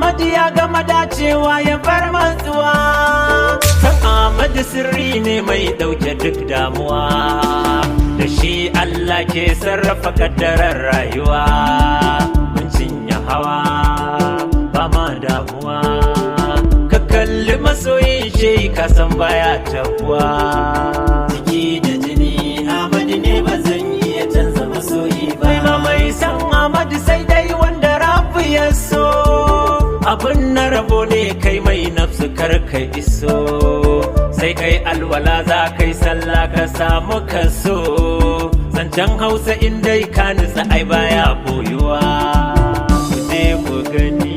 Ahmadu ya gama dacewa ya bar matsuwa. San Ahmadu sirri ne mai ɗauke duk damuwa, da shi Allah ke sarrafa kaddarar rayuwa. Mun cinye hawa ba ma damuwa, ka kalli masoyin shi ka san baya tabuwa. Jiki da jini Ahmadu ne ba zan iya canza masoyi ba. Ba mai san Ahmadu sai dai wanda rabu ya so. Abin na rabo ne kai mai nafsu kar kai iso, sai kai alwala za kai sallah ka samu kaso. Zancen Hausa in dai ka nutsa ai baya boyuwa, ku je ku gani.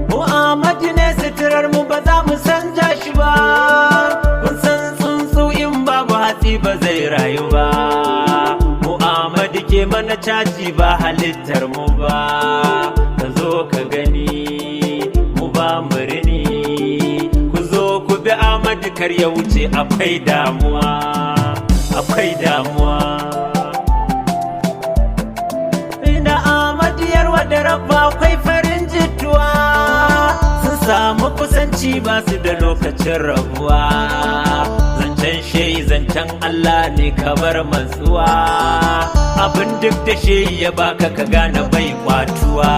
Mu Ahmadu ne suturar mu ba za mu canja shi ba, kun san tsuntsu in babu hatsi ba zai rayu ba. Mu Ahmadu ke mana caji ba halittar mu ba, ka zo ka gani mu ba mu rini. Ku zo ku bi Ahmadu kar ya wuce akwai damuwa, akwai damuwa. Ina Ahmadu yarwa da rabba akwai farin jituwa, sun samu kusanci ba su da lokacin rabuwa. Zancen shehi zancen Allah ne kamar matsuwa, abin duk da shehi ya baka ka gane bai kwatuwa.